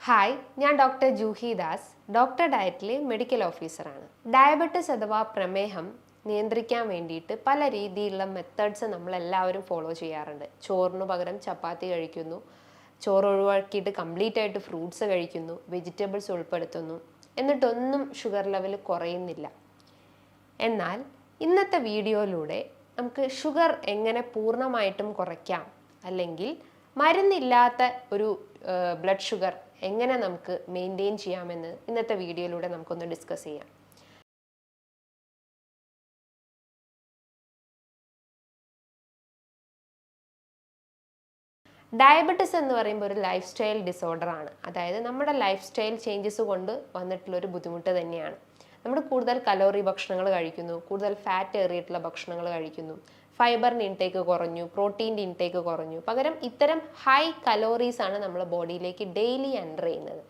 Hi, ഞാൻ doctor Juhi Das, doctor ഡയറ്റിലെ medical ഓഫീസറാണ്. ഡയബറ്റിസ് അഥവാ പ്രമേഹം നിയന്ത്രിക്കാൻ വേണ്ടിയിട്ട് പല രീതിയിലുള്ള മെത്തേഡ്സ് നമ്മളെല്ലാവരും ഫോളോ ചെയ്യാറുണ്ട്. ചോറിന് പകരം ചപ്പാത്തി കഴിക്കുന്നു, ചോറ് ഒഴിവാക്കിയിട്ട് കംപ്ലീറ്റ് ആയിട്ട് ഫ്രൂട്ട്സ് കഴിക്കുന്നു, വെജിറ്റബിൾസ് ഉൾപ്പെടുത്തുന്നു, എന്നിട്ടൊന്നും ഷുഗർ ലെവൽ കുറയുന്നില്ല. എന്നാൽ ഇന്നത്തെ വീഡിയോയിലൂടെ നമുക്ക് ഷുഗർ എങ്ങനെ പൂർണ്ണമായിട്ടും കുറയ്ക്കാം, അല്ലെങ്കിൽ മരുന്നില്ലാത്ത ഒരു ബ്ലഡ് ഷുഗർ എങ്ങനെ നമുക്ക് മെയിൻറ്റെയിൻ ചെയ്യാമെന്ന് ഇന്നത്തെ വീഡിയോയിലൂടെ നമുക്കൊന്ന് ഡിസ്കസ് ചെയ്യാം. ഡയബറ്റിസ് എന്ന് പറയുമ്പോൾ ഒരു ലൈഫ് സ്റ്റൈൽ ഡിസോർഡർ ആണ്. അതായത് നമ്മുടെ ലൈഫ് സ്റ്റൈൽ ചേഞ്ചസ് കൊണ്ട് വന്നിട്ടുള്ള ഒരു ബുദ്ധിമുട്ട് തന്നെയാണ്. നമ്മൾ കൂടുതൽ കലോറി ഭക്ഷണങ്ങൾ കഴിക്കുന്നു, കൂടുതൽ ഫാറ്റ് ഏറിയിട്ടുള്ള ഭക്ഷണങ്ങൾ കഴിക്കുന്നു, ഫൈബറിൻ്റെ ഇൻടേക്ക് കുറഞ്ഞു, പ്രോട്ടീൻ്റെ ഇൻടേക്ക് കുറഞ്ഞു. പകരം ഇത്തരം ഹൈ കലോറീസ് ആണ് നമ്മുടെ ബോഡിയിലേക്ക് ഡെയിലി എൻ്റർ ചെയ്യുന്നത്.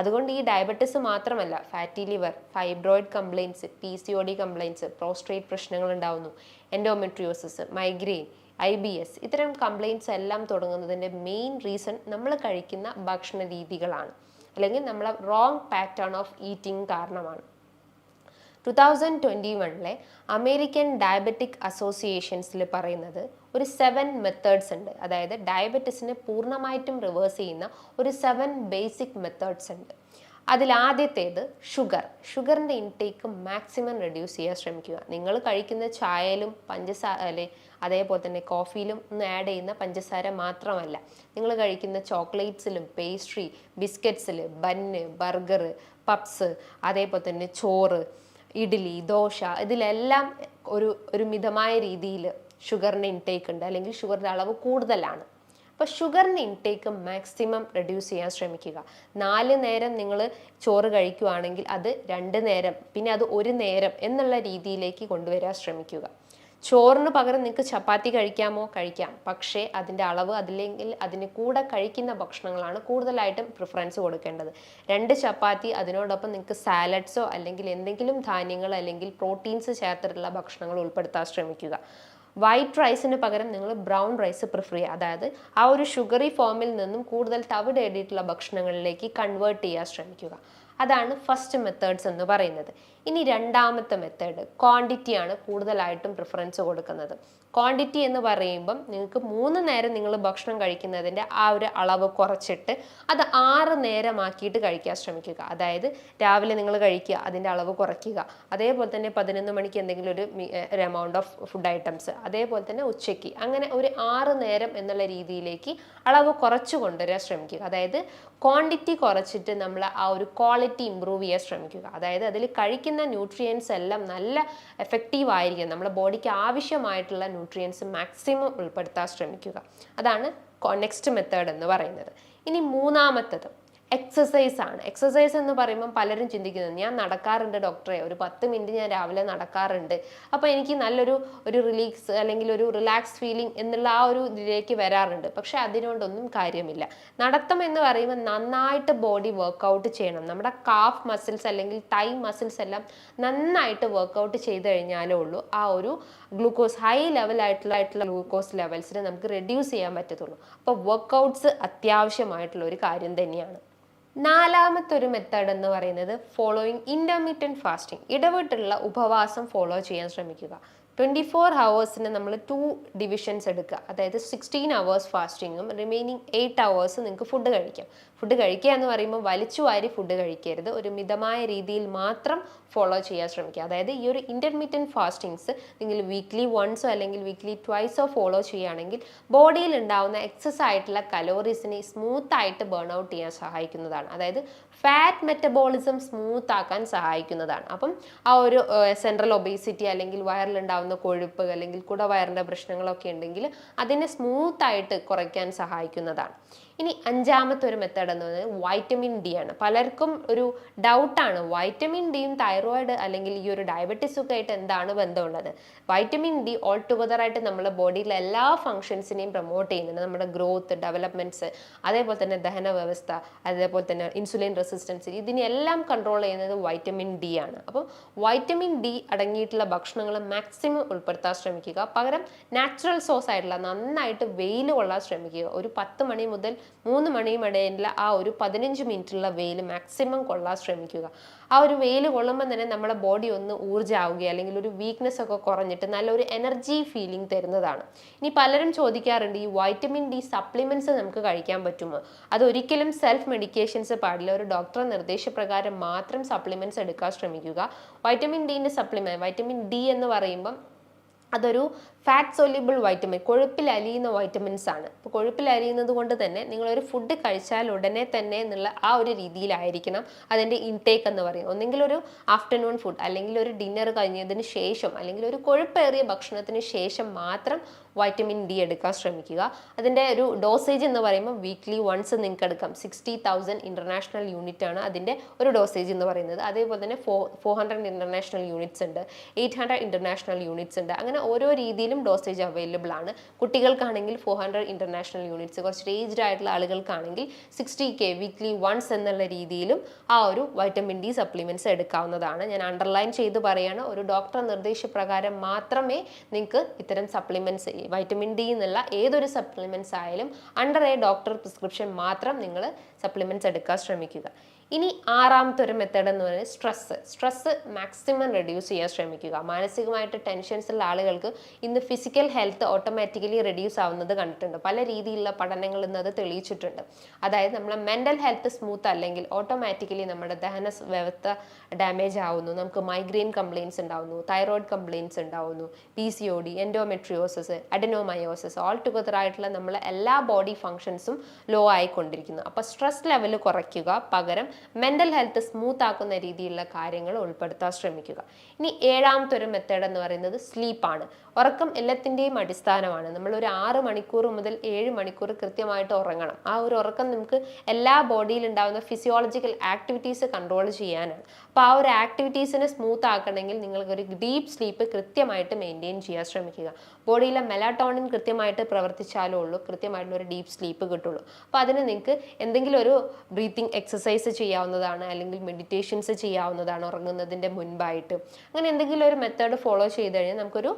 അതുകൊണ്ട് ഈ ഡയബറ്റിസ് മാത്രമല്ല, fatty liver, fibroid complaints, PCOD complaints, prostate പ്രശ്നങ്ങൾ ഉണ്ടാവുന്നു, എൻഡോമെട്രിയോസിസ്, മൈഗ്രെയിൻ, IBS, ഇത്തരം കംപ്ലയിൻസ് എല്ലാം തുടങ്ങുന്നതിൻ്റെ മെയിൻ റീസൺ നമ്മൾ കഴിക്കുന്ന ഭക്ഷണ രീതികളാണ്, അല്ലെങ്കിൽ നമ്മളെ റോങ് പാറ്റേൺ ഓഫ് ഈറ്റിംഗ് കാരണമാണ്. 2021 അമേരിക്കൻ ഡയബറ്റിക് അസോസിയേഷൻസിൽ പറയുന്നത് ഒരു 7 മെത്തേഡ്സ് ഉണ്ട്. അതായത് ഡയബറ്റിസിനെ പൂർണ്ണമായിട്ടും റിവേഴ്സ് ചെയ്യുന്ന ഒരു 7 ബേസിക് മെത്തേഡ്സ് ഉണ്ട്. അതിലാദ്യത്തേത് ഷുഗറിൻ്റെ ഇൻടേക്ക് മാക്സിമം റെഡ്യൂസ് ചെയ്യാൻ ശ്രമിക്കുക. നിങ്ങൾ കഴിക്കുന്ന ചായയിലും പഞ്ചസാര, അതേപോലെ തന്നെ കോഫിയിലും ഒന്ന് ആഡ് ചെയ്യുന്ന പഞ്ചസാര മാത്രമല്ല, നിങ്ങൾ കഴിക്കുന്ന ചോക്ലേറ്റ്സിലും, പേസ്ട്രി, ബിസ്ക്കറ്റ്സിൽ, ബന്ന്, ബർഗർ, പപ്സ്, അതേപോലെ തന്നെ ചോറ്, ഇഡ്ഡലി, ദോശ, ഇതിലെല്ലാം ഒരു മിതമായ രീതിയിൽ ഷുഗറിൻ്റെ ഇൻടേക്ക് ഉണ്ട്, അല്ലെങ്കിൽ ഷുഗറിൻ്റെ അളവ് കൂടുതലാണ്. അപ്പോൾ ഷുഗറിൻ്റെ ഇൻടേക്ക് മാക്സിമം റെഡ്യൂസ് ചെയ്യാൻ ശ്രമിക്കുക. 4 നേരം നിങ്ങൾ ചോറ് കഴിക്കുകയാണെങ്കിൽ അത് 2 നേരം, പിന്നെ അത് 1 നേരം എന്നുള്ള രീതിയിലേക്ക് കൊണ്ടുവരാൻ ശ്രമിക്കുക. ചോറിന് പകരം നിങ്ങൾക്ക് ചപ്പാത്തി കഴിക്കാമോ? കഴിക്കാം. പക്ഷേ അതിൻ്റെ അളവ്, അതില്ലെങ്കിൽ അതിന് കൂടെ കഴിക്കുന്ന ഭക്ഷണങ്ങളാണ് കൂടുതലായിട്ടും പ്രിഫറൻസ് കൊടുക്കേണ്ടത്. 2 ചപ്പാത്തി, അതിനോടൊപ്പം നിങ്ങൾക്ക് സാലഡ്സോ അല്ലെങ്കിൽ എന്തെങ്കിലും ധാന്യങ്ങൾ അല്ലെങ്കിൽ പ്രോട്ടീൻസ് ചേർത്തിട്ടുള്ള ഭക്ഷണങ്ങൾ ഉൾപ്പെടുത്താൻ ശ്രമിക്കുക. വൈറ്റ് റൈസിന് പകരം നിങ്ങൾ ബ്രൗൺ റൈസ് പ്രിഫർ ചെയ്യുക. അതായത് ആ ഒരു ഷുഗറി ഫോമിൽ നിന്നും കൂടുതൽ തവിടേറിയിട്ടുള്ള ഭക്ഷണങ്ങളിലേക്ക് കൺവേർട്ട് ചെയ്യാൻ ശ്രമിക്കുക. അതാണ് ഫസ്റ്റ് മെത്തേഡ്സ് എന്ന് പറയുന്നത്. ഇനി രണ്ടാമത്തെ മെത്തേഡ് ക്വാണ്ടിറ്റിയാണ് കൂടുതലായിട്ടും പ്രിഫറൻസ് കൊടുക്കുന്നത്. ക്വാണ്ടിറ്റി എന്ന് പറയുമ്പം നിങ്ങൾക്ക് 3 നേരം നിങ്ങൾ ഭക്ഷണം കഴിക്കുന്നതിൻ്റെ ആ ഒരു അളവ് കുറച്ചിട്ട് അത് 6 നേരമാക്കിയിട്ട് കഴിക്കാൻ ശ്രമിക്കുക. അതായത് രാവിലെ നിങ്ങൾ കഴിക്കുക, അതിൻ്റെ അളവ് കുറയ്ക്കുക. അതേപോലെ തന്നെ 11 മണിക്ക് എന്തെങ്കിലും ഒരു എമൗണ്ട് ഓഫ് ഫുഡ് ഐറ്റംസ്, അതേപോലെ തന്നെ ഉച്ചയ്ക്ക്, അങ്ങനെ ഒരു 6 നേരം എന്നുള്ള രീതിയിലേക്ക് അളവ് കുറച്ച് കൊണ്ടുവരാൻ ശ്രമിക്കുക. അതായത് ക്വാണ്ടിറ്റി കുറച്ചിട്ട് നമ്മൾ ആ ഒരു ക്വാളിറ്റി ഇമ്പ്രൂവ് ചെയ്യാൻ ശ്രമിക്കുക. അതായത് അതിൽ കഴിക്കുന്ന ന്യൂട്രിയൻസ് എല്ലാം നല്ല എഫക്റ്റീവ് ആയിരിക്കും, നമ്മുടെ ബോഡിക്ക് ആവശ്യമായിട്ടുള്ള ന്യൂട്രിയൻസ് മാക്സിമം ഉൾപ്പെടുത്താൻ ശ്രമിക്കുക. അതാണ് നെക്സ്റ്റ് മെത്തേഡ് എന്ന് പറയുന്നത്. ഇനി മൂന്നാമത്തത് എക്സസൈസ് ആണ്. എക്സസൈസ് എന്ന് പറയുമ്പോൾ പലരും ചിന്തിക്കുന്നത്, ഞാൻ നടക്കാറുണ്ട് ഡോക്ടറെ, ഒരു 10 മിനിറ്റ് ഞാൻ രാവിലെ നടക്കാറുണ്ട്, അപ്പോൾ എനിക്ക് നല്ലൊരു റിലീക്സ് അല്ലെങ്കിൽ ഒരു റിലാക്സ് ഫീലിംഗ് എന്നുള്ള ആ ഒരു ഇതിലേക്ക് വരാറുണ്ട്. പക്ഷെ അതിനോടൊന്നും കാര്യമില്ല. നടത്തം എന്ന് പറയുമ്പോൾ നന്നായിട്ട് ബോഡി വർക്കൗട്ട് ചെയ്യണം. നമ്മുടെ കാഫ് മസിൽസ് അല്ലെങ്കിൽ തൈ മസിൽസ് എല്ലാം നന്നായിട്ട് വർക്കൗട്ട് ചെയ്ത് കഴിഞ്ഞാലേ ഉള്ളൂ ആ ഒരു ഗ്ലൂക്കോസ്, ഹൈ ലെവലായിട്ടുള്ള ഗ്ലൂക്കോസ് ലെവൽസിനെ നമുക്ക് റെഡ്യൂസ് ചെയ്യാൻ പറ്റത്തുള്ളൂ. അപ്പോൾ വർക്കൗട്ട്സ് അത്യാവശ്യമായിട്ടുള്ള ഒരു കാര്യം തന്നെയാണ്. നാലാമത്തെ ഒരു മെത്തേഡ് എന്ന് പറയുന്നത് ഫോളോയിങ് ഇന്റർമീഡിയറ്റ് ഫാസ്റ്റിംഗ്. ഇടവിട്ടുള്ള ഉപവാസം ഫോളോ ചെയ്യാൻ ശ്രമിക്കുക. 24 ഹവേഴ്സിന് നമ്മൾ 2 ഡിവിഷൻസ് എടുക്കുക. അതായത് 16 ഹവേഴ്സ് ഫാസ്റ്റിങ്ങും റിമൈനിങ് 8 ഹവേഴ്സ് നിങ്ങൾക്ക് ഫുഡ് കഴിക്കാം. ഫുഡ് കഴിക്കുക എന്ന് പറയുമ്പോൾ വലിച്ചു വാരി ഫുഡ് കഴിക്കരുത്, ഒരു മിതമായ രീതിയിൽ മാത്രം ഫോളോ ചെയ്യാൻ ശ്രമിക്കുക. അതായത് ഈ ഒരു ഇന്റർമീഡിയറ്റ് ഫാസ്റ്റിങ്സ് നിങ്ങൾ വീക്ക്ലി വൺസോ അല്ലെങ്കിൽ വീക്ക്ലി ട്വൈസോ ഫോളോ ചെയ്യുകയാണെങ്കിൽ ബോഡിയിൽ ഉണ്ടാവുന്ന എക്സസ് ആയിട്ടുള്ള കലോറീസിനെ സ്മൂത്ത് ആയിട്ട് ബേൺ ഔട്ട് ചെയ്യാൻ സഹായിക്കുന്നതാണ്. അതായത് ഫാറ്റ് മെറ്റബോളിസം സ്മൂത്ത് ആക്കാൻ സഹായിക്കുന്നതാണ്. അപ്പം ആ ഒരു സെൻട്രൽ ഒബേസിറ്റി അല്ലെങ്കിൽ വയറിലുണ്ടാവുന്ന കൊഴുപ്പ് അല്ലെങ്കിൽ കുടവയറിൻ്റെ പ്രശ്നങ്ങളൊക്കെ ഉണ്ടെങ്കിൽ അതിനെ സ്മൂത്ത് ആയിട്ട് കുറയ്ക്കാൻ സഹായിക്കുന്നതാണ്. ഇനി അഞ്ചാമത്തെ ഒരു മെത്തേഡ് എന്ന് പറയുന്നത് വൈറ്റമിൻ ഡി ആണ്. പലർക്കും ഒരു ഡൗട്ടാണ്, വൈറ്റമിൻ ഡിയും തൈറോയിഡ് അല്ലെങ്കിൽ ഈ ഒരു ഡയബറ്റീസ് ഒക്കെ ആയിട്ട് എന്താണ് ബന്ധമുള്ളത്? വൈറ്റമിൻ ഡി ഓൾ ടുഗദർ ആയിട്ട് നമ്മുടെ ബോഡിയിലെ എല്ലാ ഫങ്ഷൻസിനെയും പ്രൊമോട്ട് ചെയ്യുന്നുണ്ട്. നമ്മുടെ ഗ്രോത്ത്, ഡെവലപ്മെന്റ്സ്, അതേപോലെ തന്നെ ദഹന വ്യവസ്ഥ, അതേപോലെ തന്നെ ഇൻസുലിൻ റെസിസ്റ്റൻസ്, ഇതിനെല്ലാം കൺട്രോൾ ചെയ്യുന്നത് വൈറ്റമിൻ ഡി ആണ്. അപ്പം വൈറ്റമിൻ ഡി അടങ്ങിയിട്ടുള്ള ഭക്ഷണങ്ങൾ മാക്സിമം ഉൾപ്പെടുത്താൻ ശ്രമിക്കുക. പകരം നാച്ചുറൽ സോഴ്സ് ആയിട്ടുള്ള നന്നായിട്ട് വെയിൽ കൊള്ളാൻ ശ്രമിക്കുക. ഒരു 10 മണി മുതൽ 3 മണിയും ഇടയിലുള്ള ആ ഒരു 15 മിനിറ്റുള്ള വെയിൽ മാക്സിമം കൊള്ളാൻ ശ്രമിക്കുക. ആ ഒരു വെയിൽ കൊള്ളുമ്പോൾ തന്നെ നമ്മുടെ ബോഡി ഒന്ന് ഊർജ്ജമാവുകയോ അല്ലെങ്കിൽ ഒരു വീക്ക്നെസ് ഒക്കെ കുറഞ്ഞിട്ട് നല്ലൊരു എനർജി ഫീലിംഗ് തരുന്നതാണ്. ഇനി പലരും ചോദിക്കാറുണ്ട്, ഈ വൈറ്റമിൻ ഡി സപ്ലിമെന്റ്സ് നമുക്ക് കഴിക്കാൻ പറ്റുമോ? അതൊരിക്കലും സെൽഫ് മെഡിക്കേഷൻസ് പാടില്ല. ഒരു ഡോക്ടറുടെ നിർദ്ദേശപ്രകാരം മാത്രം സപ്ലിമെന്റ്സ് എടുക്കാൻ ശ്രമിക്കുക. വൈറ്റമിൻ ഡിന്റെ സപ്ലിമെന്റ്, വൈറ്റമിൻ ഡി എന്ന് പറയുമ്പം അതൊരു ഫാറ്റ് സോല്യൂബിൾ വൈറ്റമിൻ, കൊഴുപ്പിൽ അലിയുന്ന വൈറ്റമിൻസ് ആണ്. അപ്പോൾ കൊഴുപ്പിൽ അലിയുന്നത് കൊണ്ട് തന്നെ നിങ്ങളൊരു ഫുഡ് കഴിച്ചാൽ ഉടനെ തന്നെ എന്നുള്ള ആ ഒരു രീതിയിലായിരിക്കണം അതിൻ്റെ ഇൻടേക്ക് എന്ന് പറയും. ഒന്നെങ്കിൽ ഒരു ആഫ്റ്റർനൂൺ ഫുഡ് അല്ലെങ്കിൽ ഒരു ഡിന്നർ കഴിഞ്ഞതിന് ശേഷം അല്ലെങ്കിൽ ഒരു കൊഴുപ്പേറിയ ഭക്ഷണത്തിന് ശേഷം മാത്രം വൈറ്റമിൻ ഡി എടുക്കാൻ ശ്രമിക്കുക. അതിൻ്റെ ഒരു ഡോസേജ് എന്ന് പറയുമ്പോൾ വീക്ക്ലി വൺസ് നിങ്ങൾക്ക് എടുക്കാം. 60,000 ഇൻ്റർനാഷണൽ യൂണിറ്റ് ആണ് അതിൻ്റെ ഒരു ഡോസേജ് എന്ന് പറയുന്നത്. അതേപോലെ തന്നെ 400 ഇൻ്റർനാഷണൽ യൂണിറ്റ്സ് ഉണ്ട്, 800 ഇൻ്റർനാഷണൽ യൂണിറ്റ്സ് ഉണ്ട്. അങ്ങനെ ഓരോ രീതിയിലും ഡോസേജ് അവൈലബിൾ ആണ്. കുട്ടികൾക്കാണെങ്കിൽ 400 ഇൻ്റർനാഷണൽ യൂണിറ്റ്സ്, കുറച്ച് ഏജ്ഡ് ആയിട്ടുള്ള ആളുകൾക്കാണെങ്കിൽ 60K വീക്ക്ലി വൺസ് എന്നുള്ള രീതിയിലും ആ ഒരു വൈറ്റമിൻ ഡി സപ്ലിമെന്റ്സ് എടുക്കാവുന്നതാണ്. ഞാൻ അണ്ടർലൈൻ ചെയ്ത് പറയാണ്, ഒരു ഡോക്ടർ നിർദ്ദേശപ്രകാരം മാത്രമേ നിങ്ങൾക്ക് ഇത്തരം സപ്ലിമെന്റ്സ്, വൈറ്റമിൻ ഡി എന്നുള്ള ഏതൊരു സപ്ലിമെന്റ്സ് ആയാലും അണ്ടർ എ ഡോക്ടർ പ്രിസ്ക്രിപ്ഷൻ മാത്രം നിങ്ങൾ സപ്ലിമെന്റ്സ് എടുക്കാൻ ശ്രമിക്കുക. ഇനി ആറാമത്തെ ഒരു മെത്തേഡ് എന്ന് പറയുന്നത് സ്ട്രെസ് മാക്സിമം റെഡ്യൂസ് ചെയ്യാൻ ശ്രമിക്കുക. മാനസികമായിട്ട് ടെൻഷൻസ് ഉള്ള ആളുകൾക്ക് ഇന്ന് ഫിസിക്കൽ ഹെൽത്ത് ഓട്ടോമാറ്റിക്കലി റെഡ്യൂസ് ആവുന്നത് കണ്ടിട്ടുണ്ട്. പല രീതിയിലുള്ള പഠനങ്ങൾ ഇന്ന് അത് തെളിയിച്ചിട്ടുണ്ട്. അതായത് നമ്മളെ മെൻ്റൽ ഹെൽത്ത് സ്മൂത്ത് അല്ലെങ്കിൽ ഓട്ടോമാറ്റിക്കലി നമ്മുടെ ദഹന വ്യവസ്ഥ ഡാമേജ് ആവുന്നു, നമുക്ക് മൈഗ്രെയിൻ കംപ്ലയിൻസ് ഉണ്ടാവുന്നു, തൈറോയിഡ് കംപ്ലയിൻസ് ഉണ്ടാവുന്നു, PCOD, എൻഡോമെട്രിയോസിസ്, അഡെനോമയോസിസ്, ഓൾ ടുഗദർ ആയിട്ടുള്ള നമ്മളെ എല്ലാ ബോഡി ഫങ്ഷൻസും ലോ ആയിക്കൊണ്ടിരിക്കുന്നു. അപ്പോൾ സ്ട്രെസ് ലെവൽ കുറയ്ക്കുക, പകരം മെന്റൽ ഹെൽത്ത് സ്മൂത്ത് ആക്കുന്ന രീതിയിലുള്ള കാര്യങ്ങൾ ഉൾപ്പെടുത്താൻ ശ്രമിക്കുക. ഇനി ഏഴാമത്തെ ഒരു മെത്തേഡ് എന്ന് പറയുന്നത് സ്ലീപ്പാണ്. ഉറക്കം എല്ലാത്തിൻ്റെയും അടിസ്ഥാനമാണ്. നമ്മൾ ഒരു 6 മണിക്കൂർ മുതൽ 7 മണിക്കൂർ കൃത്യമായിട്ട് ഉറങ്ങണം. ആ ഒരു ഉറക്കം നമുക്ക് എല്ലാ ബോഡിയിൽ ഉണ്ടാകുന്ന ഫിസിയോളജിക്കൽ ആക്ടിവിറ്റീസ് കൺട്രോൾ ചെയ്യാനാണ്. അപ്പോൾ ആ ഒരു ആക്ടിവിറ്റീസിനെ സ്മൂത്ത് ആക്കണമെങ്കിൽ നിങ്ങൾക്ക് ഒരു ഡീപ്പ് സ്ലീപ്പ് കൃത്യമായിട്ട് മെയിൻറ്റെയിൻ ചെയ്യാൻ ശ്രമിക്കുക. ബോഡിയിലെ മെലാറ്റോണിൻ കൃത്യമായിട്ട് പ്രവർത്തിച്ചാലേ ഉള്ളൂ കൃത്യമായിട്ടുള്ള ഒരു ഡീപ്പ് സ്ലീപ്പ് കിട്ടുള്ളൂ. അപ്പോൾ അതിന് നിങ്ങൾക്ക് എന്തെങ്കിലും ഒരു ബ്രീത്തിങ് എക്സസൈസ് ചെയ്യാവുന്നതാണ്, അല്ലെങ്കിൽ മെഡിറ്റേഷൻസ് ചെയ്യാവുന്നതാണ് ഉറങ്ങുന്നതിൻ്റെ മുൻപായിട്ട്. അങ്ങനെ എന്തെങ്കിലും ഒരു മെത്തേഡ് ഫോളോ ചെയ്ത് കഴിഞ്ഞാൽ നമുക്കൊരു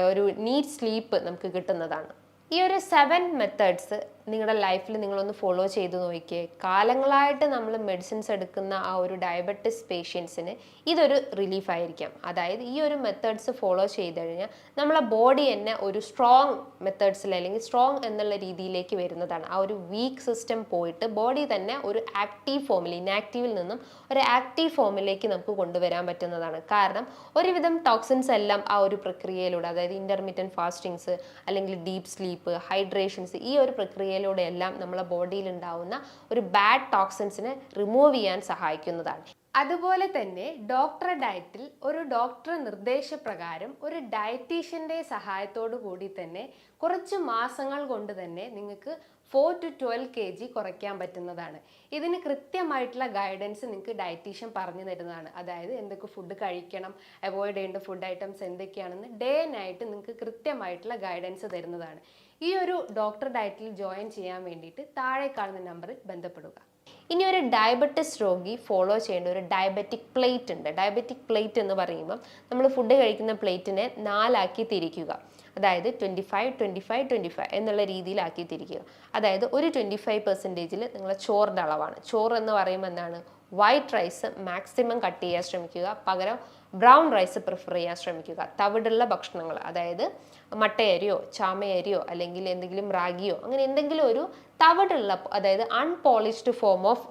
ഒരു നീറ്റ് സ്ലീപ്പ് നമുക്ക് കിട്ടുന്നതാണ്. ഈ ഒരു 7 മെത്തേഡ്സ് നിങ്ങളുടെ ലൈഫിൽ നിങ്ങളൊന്ന് ഫോളോ ചെയ്ത് നോക്കിയേ. കാലങ്ങളായിട്ട് നമ്മൾ മെഡിസിൻസ് എടുക്കുന്ന ആ ഒരു ഡയബറ്റിസ് പേഷ്യൻസിന് ഇതൊരു റിലീഫ് ആയിരിക്കാം. അതായത് ഈ ഒരു മെത്തേഡ്സ് ഫോളോ ചെയ്ത് കഴിഞ്ഞാൽ നമ്മളെ ബോഡി തന്നെ ഒരു സ്ട്രോങ് മെത്തേഡ്സിൽ അല്ലെങ്കിൽ സ്ട്രോങ് എന്നുള്ള രീതിയിലേക്ക് വരുന്നതാണ്. ആ ഒരു വീക്ക് സിസ്റ്റം പോയിട്ട് ബോഡി തന്നെ ഒരു ആക്റ്റീവ് ഫോമിൽ, ഇനാക്റ്റീവിൽ നിന്നും ഒരു ആക്റ്റീവ് ഫോമിലേക്ക് നമുക്ക് കൊണ്ടുവരാൻ പറ്റുന്നതാണ്. കാരണം ഒരുവിധം ടോക്സിൻസ് എല്ലാം ആ ഒരു പ്രക്രിയയിലൂടെ, അതായത് ഇന്റർമീഡിയറ്റ് ഫാസ്റ്റിങ്സ് അല്ലെങ്കിൽ ഡീപ്പ് സ്ലീപ്പ്, ഹൈഡ്രേഷൻസ്, ഈ ഒരു പ്രക്രിയയിലൂടെ എല്ലാം നമ്മളെ ബോഡിയിൽ ഉണ്ടാവുന്ന ഒരു ബാഡ് ടോക്സിൻസിനെ റിമൂവ് ചെയ്യാൻ സഹായിക്കുന്നതാണ്. അതുപോലെ തന്നെ ഡോക്ടർ ഡയറ്റിൽ ഒരു ഡോക്ടർ നിർദ്ദേശപ്രകാരം ഒരു ഡയറ്റീഷ്യൻ്റെ സഹായത്തോടു കൂടി തന്നെ കുറച്ച് മാസങ്ങൾ കൊണ്ട് തന്നെ നിങ്ങൾക്ക് 4 to 12 kg കുറയ്ക്കാൻ പറ്റുന്നതാണ്. ഇതിന് കൃത്യമായിട്ടുള്ള ഗൈഡൻസ് നിങ്ങൾക്ക് ഡയറ്റീഷ്യൻ പറഞ്ഞു തരുന്നതാണ്. അതായത് എന്തൊക്കെ ഫുഡ് കഴിക്കണം, അവോയ്ഡ് ചെയ്യേണ്ട ഫുഡ് ഐറ്റംസ് എന്തൊക്കെയാണെന്ന് ഡേ നൈറ്റ് നിങ്ങൾക്ക് കൃത്യമായിട്ടുള്ള ഗൈഡൻസ് തരുന്നതാണ്. ഈ ഒരു ഡോക്ടർ ഡയറ്റിൽ ജോയിൻ ചെയ്യാൻ വേണ്ടിയിട്ട് താഴെ കാണുന്ന നമ്പറിൽ ബന്ധപ്പെടുക. ഇനി ഒരു ഡയബറ്റിസ് രോഗി ഫോളോ ചെയ്യേണ്ട ഒരു ഡയബറ്റിക് പ്ലേറ്റ് ഉണ്ട്. ഡയബറ്റിക് പ്ലേറ്റ് എന്ന് പറയുമ്പം നമ്മൾ ഫുഡ് കഴിക്കുന്ന പ്ലേറ്റിനെ 4 ആക്കി തിരിക്കുക. അതായത് 25, 25, 25 എന്നുള്ള രീതിയിലാക്കി തിരിക്കുക. അതായത് ഒരു 25% നിങ്ങളെ ചോറിൻ്റെ അളവാണ്. ചോറ് എന്ന് പറയുമ്പോൾ എന്താണ്, വൈറ്റ് റൈസ് മാക്സിമം കട്ട് ചെയ്യാൻ ശ്രമിക്കുക, പകരം ബ്രൗൺ റൈസ് പ്രിഫർ ചെയ്യാൻ ശ്രമിക്കുക. തവിടുള്ള ഭക്ഷണങ്ങൾ, അതായത് മട്ടയരിയോ ചാമയരിയോ അല്ലെങ്കിൽ എന്തെങ്കിലും റാഗിയോ അങ്ങനെ എന്തെങ്കിലും ഒരു തവിടുള്ള, അതായത് unpolished form of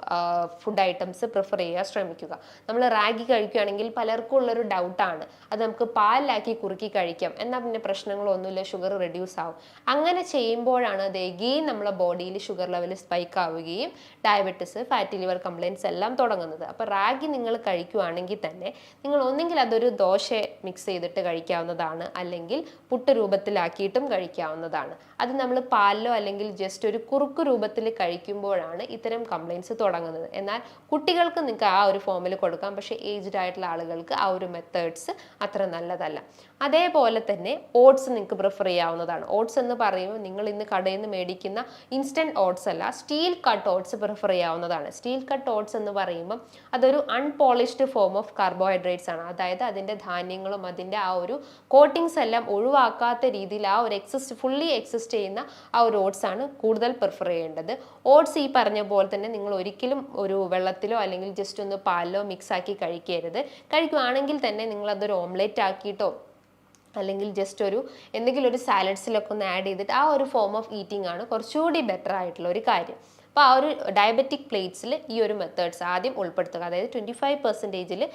food items prefer ചെയ്യാൻ ശ്രമിക്കുക. നമ്മൾ റാഗി കഴിക്കുകയാണെങ്കിൽ പലർക്കും ഉള്ളൊരു ഡൗട്ടാണ്, അത് നമുക്ക് പാലിലാക്കി കുറുക്കി കഴിക്കാം, എന്നാൽ പിന്നെ പ്രശ്നങ്ങളൊന്നുമില്ല, ഷുഗർ റെഡ്യൂസ് ആവും. അങ്ങനെ ചെയ്യുമ്പോഴാണ് അത് എഗെയിൻ നമ്മളെ ബോഡിയിൽ ഷുഗർ ലെവൽ സ്പൈക്ക് ആവുകയും ഡയബറ്റിസ്, ഫാറ്റി ലിവർ കംപ്ലയിൻസ് എല്ലാം തുടങ്ങുന്നത്. അപ്പോൾ റാഗി നിങ്ങൾ കഴിക്കുകയാണെങ്കിൽ തന്നെ നിങ്ങൾ ഒന്നെങ്കിൽ അതൊരു ദോശ മിക്സ് ചെയ്തിട്ട് കഴിക്കാവുന്നതാണ്, അല്ലെങ്കിൽ പുട്ട് രൂപത്തിലാക്കിയിട്ടും കഴിക്കാവുന്നതാണ്. അത് നമ്മൾ പാലിലോ അല്ലെങ്കിൽ ജസ്റ്റ് ഒരു കുറുക്ക് രൂപത്തിൽ കഴിക്കുമ്പോഴാണ് ഇത്തരം കംപ്ലയിൻസ് തുടങ്ങുന്നത്. എന്നാൽ കുട്ടികൾക്ക് നിങ്ങൾക്ക് ആ ഒരു ഫോമിൽ കൊടുക്കാം, പക്ഷേ ഏജ്ഡ് ആയിട്ടുള്ള ആളുകൾക്ക് ആ ഒരു മെത്തേഡ്സ് അത്ര നല്ലതല്ല. അതേപോലെ തന്നെ ഓട്സ് നിങ്ങൾക്ക് പ്രിഫർ ചെയ്യാവുന്നതാണ്. ഓട്സ് എന്ന് പറയുമ്പോൾ നിങ്ങൾ ഇന്ന് കടയിൽ നിന്ന് മേടിക്കുന്ന ഇൻസ്റ്റൻറ്റ് ഓട്സ് അല്ല, സ്റ്റീൽ കട്ട് ഓട്സ് പ്രിഫർ ചെയ്യാവുന്നതാണ്. സ്റ്റീൽ കട്ട് ഓട്സ് എന്ന് പറയുമ്പോൾ അതൊരു അൺപോളിഷ്ഡ് ഫോം ഓഫ് കാർബോഹൈഡ്രേറ്റ്സ് ആണ്. അതായത് അതിൻ്റെ ധാന്യങ്ങളും അതിൻ്റെ ആ ഒരു കോട്ടിങ്സ് എല്ലാം ഒഴിവാക്കാത്ത രീതിയിൽ ആ ഒരു ഫുള്ളി എക്സിസ്റ്റ് ചെയ്യുന്ന ആ ഒരു ഓട്സ് ആണ് കൂടുതൽ പ്രിഫർ ചെയ്യേണ്ടത്. ഓട്സ് ഈ പറഞ്ഞ പോലെ തന്നെ നിങ്ങൾ ഒരിക്കലും ഒരു വെള്ളത്തിലോ അല്ലെങ്കിൽ ജസ്റ്റ് ഒന്ന് പാലിലോ മിക്സ് ആക്കി കഴിക്കരുത്. കഴിക്കുകയാണെങ്കിൽ തന്നെ നിങ്ങൾ അതൊരു ഓംലെറ്റ് ആക്കിയിട്ടോ അല്ലെങ്കിൽ ജസ്റ്റ് എന്തെങ്കിലും ഒരു സാലഡ്സിലൊക്കെ ഒന്ന് ആഡ് ചെയ്തിട്ട് ആ ഒരു ഫോം ഓഫ് ഈറ്റിംഗ് ആണ് കുറച്ചുകൂടി ബെറ്റർ ആയിട്ടുള്ള ഒരു കാര്യം. അപ്പോൾ ആ ഒരു ഡയബറ്റിക് പ്ലേറ്റ്സിൽ ഈ ഒരു മെത്തേഡ്സ് ആദ്യം ഉൾപ്പെടുത്തുക. അതായത് 25%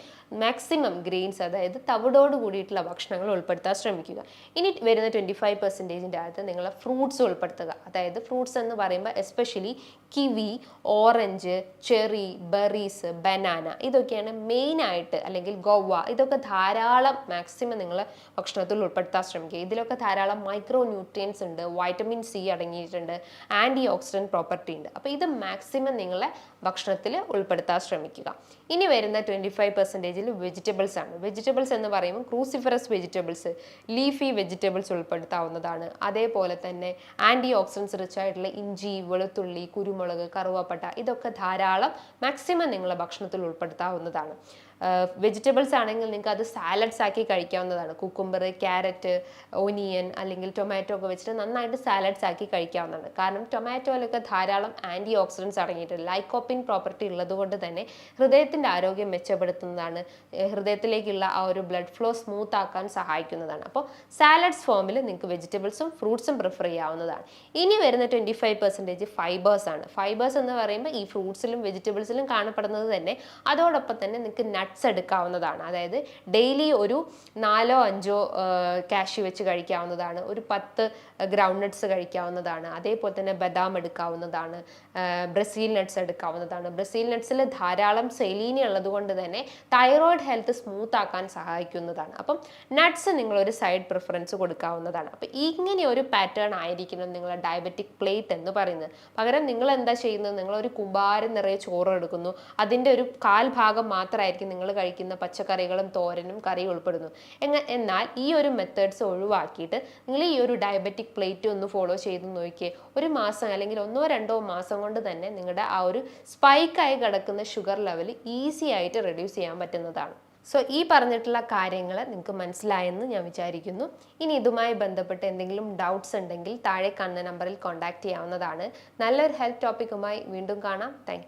മാക്സിമം ഗ്രെയിൻസ്, അതായത് തവിടോട് കൂടിയിട്ടുള്ള ഭക്ഷണങ്ങൾ ഉൾപ്പെടുത്താൻ ശ്രമിക്കുക. ഇനി വരുന്ന 25% അകത്ത് നിങ്ങൾ ഫ്രൂട്ട്സ് ഉൾപ്പെടുത്തുക. അതായത് ഫ്രൂട്ട്സ് എന്ന് പറയുമ്പോൾ especially kiwi, orange, cherry, berries, banana ഇതൊക്കെയാണ് മെയിനായിട്ട്, അല്ലെങ്കിൽ ഗോവ, ഇതൊക്കെ ധാരാളം മാക്സിമം നിങ്ങൾ ഭക്ഷണത്തിൽ ഉൾപ്പെടുത്താൻ ശ്രമിക്കുക. ഇതിലൊക്കെ ധാരാളം മൈക്രോ ന്യൂട്രിയൻസ് ഉണ്ട്, വൈറ്റമിൻ സി അടങ്ങിയിട്ടുണ്ട്, ആൻറ്റി ഓക്സിഡൻറ്റ് പ്രോപ്പർട്ടി ഉണ്ട്. അപ്പോൾ ഇത് മാക്സിമം നിങ്ങളെ ഭക്ഷണത്തിൽ ഉൾപ്പെടുത്താൻ ശ്രമിക്കുക. ഇനി വരുന്ന 25% വെജിറ്റബിൾസ് ആണ്. വെജിറ്റബിൾസ് എന്ന് പറയുമ്പോൾ ക്രൂസിഫറസ് വെജിറ്റബിൾസ്, ലീഫി വെജിറ്റബിൾസ് ഉൾപ്പെടുത്താവുന്നതാണ്. അതേപോലെ തന്നെ ആൻറ്റി ഓക്സിഡൻസ് റിച്ച് ആയിട്ടുള്ള ഇഞ്ചി, വെളുത്തുള്ളി, കുരുമുളക്, കറുവപ്പട്ട ഇതൊക്കെ ധാരാളം മാക്സിമം നിങ്ങളെ ഭക്ഷണത്തിൽ ഉൾപ്പെടുത്താവുന്നതാണ്. വെജിറ്റബിൾസ് ആണെങ്കിൽ നിങ്ങൾക്ക് അത് സാലഡ്സ് ആക്കി കഴിക്കാവുന്നതാണ്. കുക്കുംബർ, ക്യാരറ്റ്, ഒനിയൻ അല്ലെങ്കിൽ ടൊമാറ്റോ ഒക്കെ വെച്ചിട്ട് നന്നായിട്ട് സാലഡ്സ് ആക്കി കഴിക്കാവുന്നതാണ്. കാരണം ടൊമാറ്റോയിലൊക്കെ ധാരാളം ആൻറ്റി ഓക്സിഡൻസ് അടങ്ങിയിട്ടുണ്ട്. ലൈക്കോപ്പിൻ പ്രോപ്പർട്ടി ഉള്ളത് കൊണ്ട് തന്നെ ഹൃദയത്തിൻ്റെ ആരോഗ്യം മെച്ചപ്പെടുത്തുന്നതാണ്, ഹൃദയത്തിലേക്കുള്ള ആ ഒരു ബ്ലഡ് ഫ്ലോ സ്മൂത്ത് ആക്കാൻ സഹായിക്കുന്നതാണ്. അപ്പോൾ സാലഡ്സ് ഫോമിൽ നിങ്ങൾക്ക് വെജിറ്റബിൾസും ഫ്രൂട്ട്സും പ്രിഫർ ചെയ്യാവുന്നതാണ്. ഇനി വരുന്ന 25% ഫൈബേഴ്സ് ആണ്. ഫൈബേഴ്സ് എന്ന് പറയുമ്പോൾ ഈ ഫ്രൂട്ട്സിലും വെജിറ്റബിൾസിലും കാണപ്പെടുന്നത് തന്നെ. അതോടൊപ്പം തന്നെ നിങ്ങൾക്ക് നട്ട്സ് എടുക്കാവുന്നതാണ്. അതായത് ഡെയിലി ഒരു 4-5 കാഷ്യൂ വെച്ച് കഴിക്കാവുന്നതാണ്, ഒരു 10 ഗ്രൗണ്ട് നട്ട്സ് കഴിക്കാവുന്നതാണ്. അതേപോലെ തന്നെ ബദാം എടുക്കാവുന്നതാണ്, ബ്രസീൽ നട്ട്സ് എടുക്കാവുന്നതാണ്. ബ്രസീൽ നട്ട്സിൽ ധാരാളം സെലീനി ഉള്ളത് കൊണ്ട് തന്നെ തൈറോയിഡ് ഹെൽത്ത് സ്മൂത്ത് ആക്കാൻ സഹായിക്കുന്നതാണ്. അപ്പം നട്ട്സ് നിങ്ങളൊരു സൈഡ് പ്രിഫറൻസ് കൊടുക്കാവുന്നതാണ്. അപ്പം ഇങ്ങനെ ഒരു പാറ്റേൺ ആയിരിക്കണം നിങ്ങളുടെ ഡയബറ്റിക് പ്ലേറ്റ് എന്ന് പറയുന്നത്. പകരം നിങ്ങൾ എന്താ ചെയ്യുന്നത്, നിങ്ങളൊരു കുമ്പാരം നിറയെ ചോറ് എടുക്കുന്നു, അതിൻ്റെ ഒരു 1/4 ഭാഗം മാത്രമായിരിക്കും നിങ്ങൾ കഴിക്കുന്ന പച്ചക്കറികളും തോരനും കറിയും ഉൾപ്പെടുന്നു. എന്നാൽ ഈ ഒരു മെത്തേഡ്സ് ഒഴിവാക്കിയിട്ട് നിങ്ങൾ ഈ ഒരു ഡയബറ്റിക് പ്ലേറ്റ് ഒന്ന് ഫോളോ ചെയ്ത് നോക്കിയേ. ഒരു മാസം അല്ലെങ്കിൽ 1-2 മാസം കൊണ്ട് തന്നെ നിങ്ങളുടെ ആ ഒരു സ്പൈക്കായി കിടക്കുന്ന ഷുഗർ ലെവൽ ഈസി ആയിട്ട് റെഡ്യൂസ് ചെയ്യാൻ പറ്റുന്നതാണ്. സോ ഈ പറഞ്ഞിട്ടുള്ള കാര്യങ്ങൾ നിങ്ങൾക്ക് മനസ്സിലായെന്ന് ഞാൻ വിചാരിക്കുന്നു. ഇനി ഇതുമായി ബന്ധപ്പെട്ട് എന്തെങ്കിലും ഡൗട്ട്സ് ഉണ്ടെങ്കിൽ താഴെ കാണുന്ന നമ്പറിൽ കോൺടാക്ട് ചെയ്യാവുന്നതാണ്. നല്ലൊരു ഹെൽത്ത് ടോപ്പിക്കുമായി വീണ്ടും കാണാം. താങ്ക്